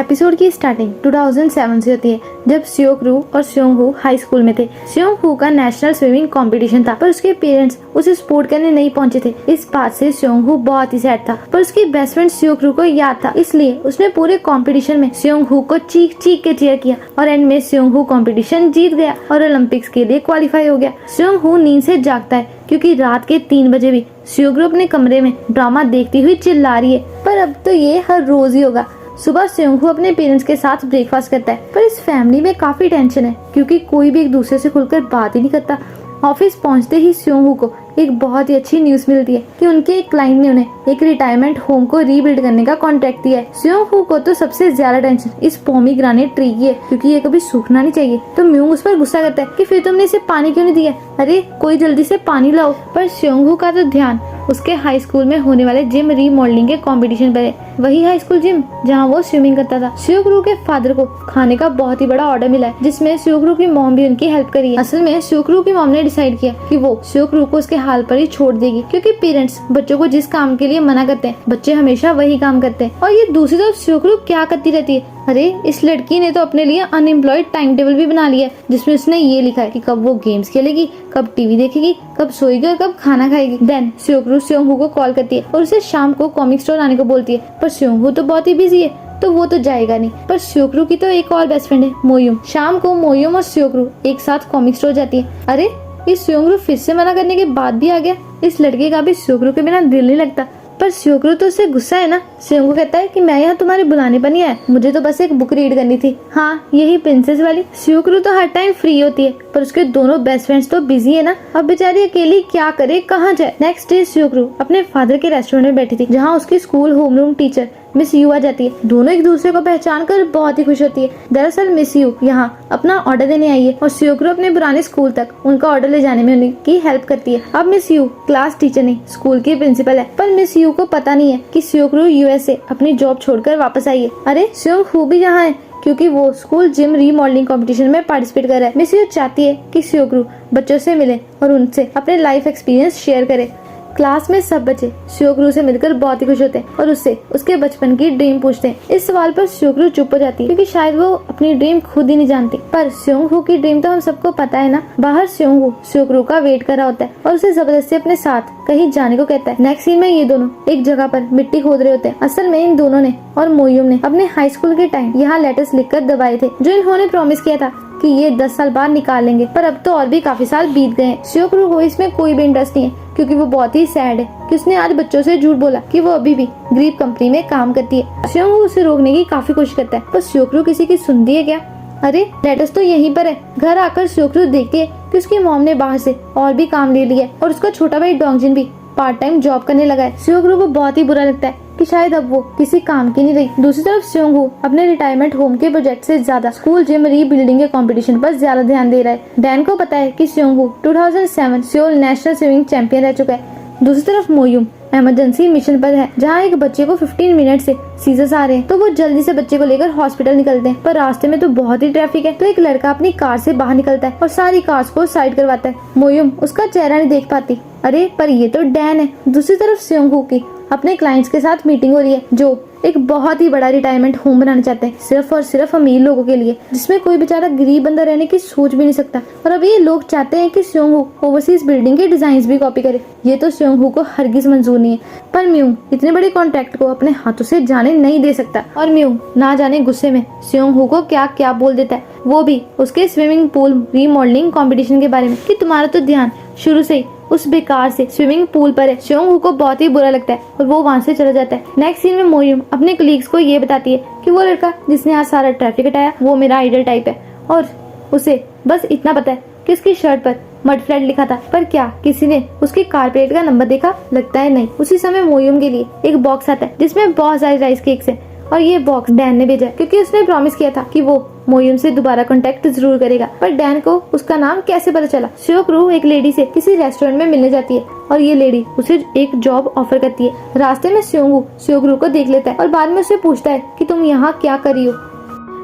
Episode की starting 2007 से होती है, जब स्योकरू और स्योंगहू हाई स्कूल में थे। स्योंगहू का नेशनल स्विमिंग कंपटीशन था, पर उसके पेरेंट्स उसे सपोर्ट करने नहीं पहुंचे थे। इस बात से स्योंगहू बहुत ही सैड था, पर उसकी बेस्ट फ्रेंड स्योकरू को याद था, इसलिए उसने पूरे कंपटीशन में स्योंगहू को चीख चीख के चीयर किया और एंड में स्योंगहू कंपटीशन जीत गया और ओलंपिक्स के लिए क्वालिफाई हो गया। स्योंगहू नींद से जागता है क्योंकि रात के 3 बजे भी स्योकरू अपने कमरे में ड्रामा देखती हुई चिल्ला रही है, पर अब तो ये हर रोज ही होगा। सुबह स्योंगहू अपने पेरेंट्स के साथ ब्रेकफास्ट करता है, पर इस फैमिली में काफी टेंशन है क्योंकि कोई भी एक दूसरे से खुलकर बात ही नहीं करता। ऑफिस पहुंचते ही स्योंगहू को एक बहुत ही अच्छी न्यूज मिलती है कि उनके एक क्लाइंट ने उन्हें एक रिटायरमेंट होम को रीबिल्ड करने का कॉन्ट्रैक्ट दिया है। स्योंगहू को तो सबसे ज्यादा टेंशन इस पोमीग्रेनेट ट्री की है क्योंकि ये कभी सूखना नहीं चाहिए। तो म्यूंग उस पर गुस्सा करता है कि फिर तुमने इसे पानी क्यों नहीं दिया, अरे कोई जल्दी से पानी लाओ। पर स्योंगहू का तो ध्यान उसके हाई स्कूल में होने वाले जिम रीमॉडलिंग के कंपटीशन पर है, वही हाई स्कूल जिम जहाँ वो स्विमिंग करता था। स्योकरू के फादर को खाने का बहुत ही बड़ा ऑर्डर मिला है, जिसमें स्योकरू की मॉम भी उनकी हेल्प करी है। असल में स्योकरू की मॉम ने डिसाइड किया कि वो स्योकरू को उसके हाल पर ही छोड़ देगी, क्योंकि पेरेंट्स बच्चों को जिस काम के लिए मना करते हैं बच्चे हमेशा वही काम करते हैं। और ये दूसरी तरफ स्योकरू क्या करती रहती है, अरे इस लड़की ने तो अपने लिए अनएम्प्लॉयड टाइम टेबल भी बना लिया है, जिसमें उसने ये लिखा है कि कब वो गेम्स खेलेगी, कब टीवी देखेगी, कब सोएगी और कब खाना खाएगी। देन स्योकरू स्योंगहू को कॉल करती है और उसे शाम को कॉमिक स्टोर आने को बोलती है, पर स्योंगहू तो बहुत ही बिजी है तो वो तो जाएगा नहीं। पर स्योकरू की तो एक और बेस्ट फ्रेंड है मोयुम। शाम को मोयुम और स्योकरू एक साथ कॉमिक स्टोर जाती है। अरे इस स्योकरू फिर से मना करने के बाद भी आ गया, इस लड़के का भी स्योकरू के बिना दिल नहीं लगता। पर स्योकरू तो उससे गुस्सा है ना। स्योंगहू कहता है कि मैं यहाँ तुम्हारे बुलाने पर नहीं आया, मुझे तो बस एक बुक रीड करनी थी। हाँ यही प्रिंसेस वाली। स्योकरू तो हर टाइम फ्री होती है, पर उसके दोनों बेस्ट फ्रेंड्स तो बिजी है ना, अब बेचारी अकेली क्या करे, कहाँ जाए। नेक्स्ट डे स्योकरू अपने फादर के रेस्टोरेंट में बैठी थी, जहाँ उसकी school homeroom teacher miss you आ जाती है। दोनों एक दूसरे को पहचान कर बहुत ही खुश होती है। दरअसल मिस यू यहाँ अपना ऑर्डर देने आई है और स्योकरू अपने पुराने स्कूल तक उनका ऑर्डर ले जाने में उनकी हेल्प करती है। अब मिस यू क्लास टीचर नहीं, स्कूल की प्रिंसिपल है, पर मिस यू को पता नहीं है कि स्योकरू यूएसए अपनी जॉब छोड़कर वापस आई है। अरे स्योंगहू भी यहाँ है क्योंकि वो स्कूल जिम रीमॉडलिंग कंपटीशन में पार्टिसिपेट कर रहा है। मिस यू चाहती है कि स्योकरू बच्चों से मिले और उनसे अपने लाइफ एक्सपीरियंस शेयर करे। क्लास में सब बच्चे स्योकरू से मिलकर बहुत ही खुश होते हैं और उससे उसके बचपन की ड्रीम पूछते हैं। इस सवाल पर स्योकरू चुप हो जाती है क्योंकि शायद वो अपनी ड्रीम खुद ही नहीं जानती। पर स्योंगहू की ड्रीम तो हम सबको पता है ना। बाहर स्योंगहू स्योकरू का वेट कर रहा होता है और उसे जबरदस्ती अपने साथ कहीं जाने को कहता है। नेक्स्ट सीन में ये दोनों एक जगह पर मिट्टी खोद रहे होते हैं। असल में इन दोनों ने और मोयुम ने अपने हाई स्कूल के टाइम यहाँ लेटर्स लिखकर दबाए थे, जो इन्होंने प्रॉमिस किया था कि ये 10 साल बाद निकाल लेंगे, पर अब तो और भी काफी साल बीत गए हैं। स्योकरू को इसमें कोई भी इंटरेस्ट नहीं है क्योंकि वो बहुत ही सैड है कि उसने आज बच्चों से झूठ बोला कि वो अभी भी ग्रीप कंपनी में काम करती है। स्योंगहू उसे रोकने की काफी कोशिश करता है, पर स्योकरू किसी की सुनती है क्या। अरे लेटर्स तो यहीं पर है। घर आकर स्योकरू देखती है कि उसकी मॉम ने बाहर से और भी काम ले लिया है और उसका छोटा भाई डोंगजिन भी पार्ट टाइम जॉब करने लगा है। स्योकरू को बहुत ही बुरा लगता है कि शायद अब वो किसी काम की नहीं रही। दूसरी तरफ स्योंगहू अपने रिटायरमेंट होम के प्रोजेक्ट से ज्यादा स्कूल जिम रीबिल्डिंग के कंपटीशन पर ज्यादा ध्यान दे रहा है। डैन को पता है कि स्योंगहू 2007 सियोल नेशनल स्विमिंग चैंपियन रह चुका है। दूसरी तरफ मोयुम इमरजेंसी मिशन पर है, जहाँ एक बच्चे को 15 मिनट से सीजर्स आ रहे हैं, तो वो जल्दी से बच्चे को लेकर हॉस्पिटल निकलते हैं। पर रास्ते में तो बहुत ही ट्रैफिक है, तो एक लड़का अपनी कार से बाहर निकलता है और सारी कार्स को साइड करवाता है। मोयुम उसका चेहरा नहीं देख पाती, अरे पर ये तो डैन है। दूसरी तरफ स्योंगहू की अपने क्लाइंट्स के साथ मीटिंग हो रही है, जो एक बहुत ही बड़ा रिटायरमेंट होम बनाना चाहते हैं, सिर्फ और सिर्फ अमीर लोगों के लिए, जिसमें कोई बेचारा गरीब बंदा रहने की सोच भी नहीं सकता। और अब ये लोग चाहते हैं कि स्योंगहू ओवरसीज बिल्डिंग के डिजाइन भी कॉपी करे। ये तो स्योंगहू को हरगिज मंजूर नहीं है, पर म्यूंग इतने बड़े कॉन्ट्रैक्ट को अपने हाथों से जाने नहीं दे सकता। और म्यूंग ना जाने गुस्से में स्योंगहू को क्या क्या बोल देता है, वो भी उसके स्विमिंग पूल रीमॉडलिंग कंपटीशन के बारे में, कि तुम्हारा तो ध्यान शुरू से ही उस बेकार से स्विमिंग पूल पर है। स्योंगहू को बहुत ही बुरा लगता है और वो वहाँ से चला जाता है। नेक्स्ट सीन में मोयुम अपने कलीग्स को ये बताती है कि वो लड़का जिसने आज सारा ट्रैफिक हटाया वो मेरा आइडल टाइप है, और उसे बस इतना पता है कि उसकी शर्ट पर मड फ्लैट लिखा था। पर क्या किसी ने उसकी कार प्लेट का नंबर देखा? लगता है नहीं। उसी समय मोयुम के लिए एक बॉक्स आता है जिसमें बहुत सारे राइस केक्स हैं, और ये बॉक्स डैन ने भेजा क्योंकि उसने प्रॉमिस किया था कि वो मोयुम से दोबारा कांटेक्ट जरूर करेगा। पर डैन को उसका नाम कैसे पता चला? स्योकरू एक लेडी से किसी रेस्टोरेंट में मिलने जाती है और ये लेडी उसे एक जॉब ऑफर करती है। रास्ते में स्योकरू को देख लेता है और बाद में उससे पूछता है कि तुम यहाँ क्या कर रही हो।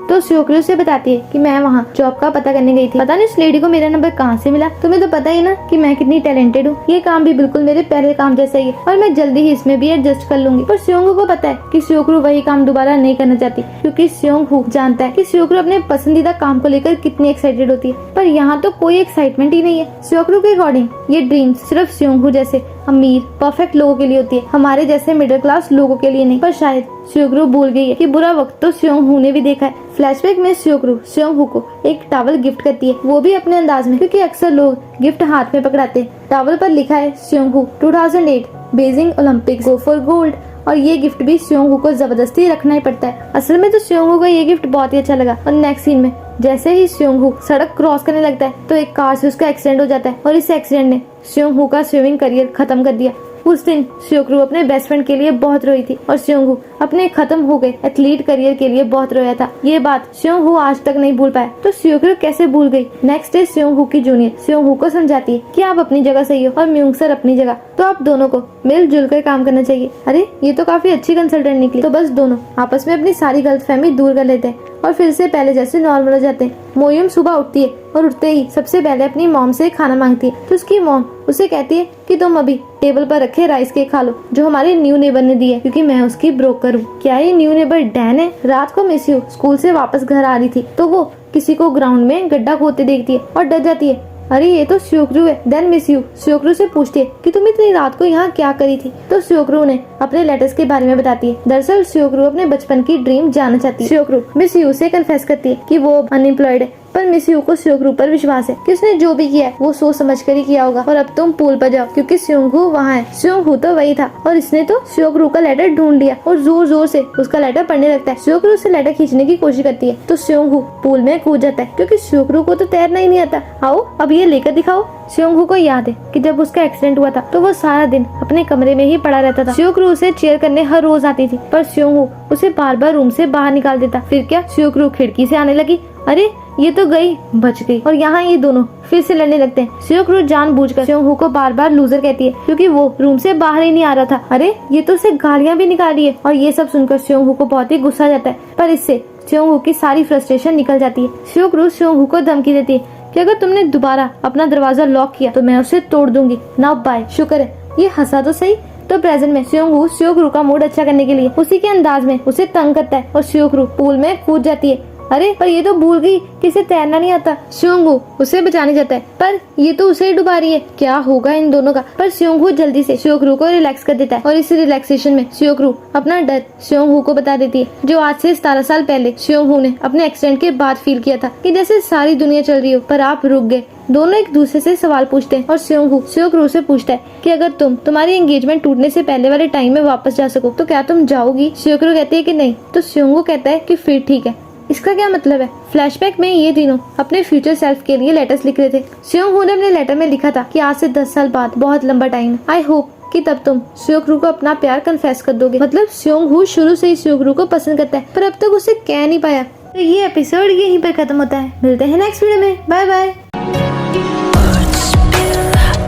तो स्योकरू से बताती है कि मैं वहाँ जॉब का पता करने गई थी, पता नहीं उस लेडी को मेरा नंबर कहाँ से मिला। तुम्हें तो पता ही ना कि मैं कितनी टैलेंटेड हूँ, ये काम भी बिल्कुल मेरे पहले काम जैसा ही है और मैं जल्दी ही इसमें भी एडजस्ट कर लूंगी। पर स्योंगू को पता है कि स्योकरू वही काम दोबारा नहीं करना चाहती, क्योंकि स्योंगू जानता है कि स्योकरू अपने पसंदीदा काम को लेकर कितनी एक्साइटेड होती है। पर यहाँ तो कोई एक्साइटमेंट ही नहीं है। स्योकरू के अकॉर्डिंग ये ड्रीम सिर्फ स्योंगू जैसे अमीर परफेक्ट लोगों के लिए होती है, हमारे जैसे मिडिल क्लास लोगों के लिए नहीं। पर शायद स्योकरू भूल गई है कि बुरा वक्त तो स्योंगू ने भी देखा है। फ्लैशबैक में स्योकरू स्योंगू को एक टॉवल गिफ्ट करती है, वो भी अपने अंदाज में, क्योंकि अक्सर लोग गिफ्ट हाथ में पकड़ाते हैं। टॉवल पर लिखा है स्योंगू 2008 Beijing Olympics go for gold, और ये गिफ्ट भी स्योंगू को जबरदस्ती रखना ही पड़ता है। असल में तो स्योंगू को ये गिफ्ट बहुत ही अच्छा लगा। और नेक्स्ट सीन में जैसे ही स्योंगू सड़क क्रॉस करने लगता है तो एक कार से उसका एक्सीडेंट हो जाता है और इस एक्सीडेंट ने स्योंगू का स्विमिंग करियर खत्म कर दिया। उस दिन स्योकरू अपने बेस्ट फ्रेंड के लिए बहुत रोई थी और स्योंगू अपने खत्म हो गए एथलीट करियर के लिए बहुत रोया था। ये बात स्योंगू आज तक नहीं भूल पाया, तो स्योकरू कैसे भूल गई। नेक्स्ट डे स्योंगू की जूनियर स्योंगू को समझाती है कि आप अपनी जगह सही हो और म्यूंग सर अपनी जगह, तो आप दोनों को मिलजुल कर काम करना चाहिए। अरे ये तो काफी अच्छी कंसल्टेंट निकली। तो बस दोनों आपस में अपनी सारी गलतफहमी दूर कर लेते हैं और फिर से पहले जैसे नॉर्मल हो जाते हैं। मोयुम सुबह उठती है और उठते ही सबसे पहले अपनी मॉम से खाना मांगती है, तो उसकी मॉम उसे कहती है कि तुम अभी टेबल पर रखे राइस केक खा लो जो हमारे न्यू नेबर ने दी है, क्योंकि मैं उसकी ब्रोकर हूँ। क्या ये न्यू नेबर डैन है? रात को मिस यू स्कूल से वापस घर आ रही थी तो वो किसी को ग्राउंड में गड्ढा खोदते देखती है और डर जाती है। अरे ये तो स्योकरू है। देन मिस यू स्योकरू से पूछती है कि तुम इतनी रात को यहाँ क्या करी थी, तो स्योकरू ने अपने लेटर्स के बारे में बताती है। दरअसल स्योकरू अपने बचपन की ड्रीम जानना चाहती है। स्योकरू मिस यू से कन्फेस करती है कि वो अनएम्प्लॉयड है, पर मिस यू को स्योकरू पर विश्वास है कि उसने जो भी किया है वो सोच समझ कर ही किया होगा। और अब तुम पूल पर जाओ क्योंकि स्योंगू वहाँ है। स्योंगू तो वही था और इसने तो स्योकरू का लेटर ढूंढ लिया और जोर जोर से उसका लेटर पढ़ने लगता है। स्योकरू से लेटर खींचने की कोशिश करती है तो स्योंगू पूल में कूद जाता है, क्योंकि स्योकरू को तो तैरना ही नहीं आता। आओ अब ये लेकर दिखाओ। स्योंगू को याद है कि जब उसका एक्सीडेंट हुआ था तो वो सारा दिन अपने कमरे में ही पड़ा रहता था। स्योकरू उसे चेयर करने हर रोज आती थी, पर स्योंगू उसे बार बार रूम से बाहर निकाल देता। फिर क्या स्योकरू खिड़की से आने लगी। अरे ये तो गई, बच गई। और यहाँ ये दोनों फिर से लड़ने लगते हैं। स्योकरू जानबूझकर स्योंगू को बार बार लूजर कहती है क्योंकि वो रूम से बाहर ही नहीं आ रहा था। अरे ये तो उसे गालियाँ भी निकाली है। और ये सब सुनकर स्योंगू को बहुत ही गुस्सा आ जाता है, पर इससे स्योंगू की सारी फ्रस्ट्रेशन निकल जाती है। स्योकरू स्योंगू को धमकी देती है कि अगर तुमने दोबारा अपना दरवाजा लॉक किया तो मैं उसे तोड़ दूंगी। Now bye. शुक्र है ये हंसा तो सही। तो प्रेजेंट में स्योंगू स्योकरू का मूड अच्छा करने के लिए उसी के अंदाज में उसे तंग करता है और स्योकरू पूल में कूद जाती है। अरे पर ये तो भूल गई कि इसे तैरना नहीं आता। स्योंगू उसे बचाने जाता है पर ये तो उसे ही डुबा रही है। क्या होगा इन दोनों का। पर स्योंगू जल्दी से स्योकरू को रिलैक्स कर देता है और इस रिलैक्सेशन में स्योकरू अपना डर स्योंगू को बता देती है, जो आज से 17 साल पहले स्योंगू ने अपने एक्सीडेंट के बाद फील किया था कि जैसे सारी दुनिया चल रही हो पर आप रुक गए। दोनों एक दूसरे से सवाल पूछते हैं और स्योंगू स्योकरू से पूछता है कि अगर तुम तुम्हारी एंगेजमेंट टूटने से पहले वाले टाइम में वापस जा सको तो क्या तुम जाओगी। स्योकरू कहती है कि नहीं, तो स्योंगू कहता है कि फिर ठीक है। इसका क्या मतलब है? फ्लैशबैक में ये तीनों अपने फ्यूचर सेल्फ के लिए लेटर्स लिख रहे थे। स्योंगू ने अपने लेटर में लिखा था कि आज से 10 साल बाद बहुत लंबा टाइम है। आई होप कि तब तुम स्योकरू को अपना प्यार कन्फेस कर दोगे। मतलब स्योंगू शुरू से ही स्योकरू को पसंद करता है पर अब तक उसे कह नहीं पाया। तो ये एपिसोड यहीं पर खत्म होता है। मिलते हैं नेक्स्ट वीडियो में। Bye bye.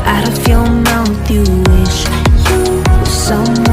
Out of your mouth, you wish you were someone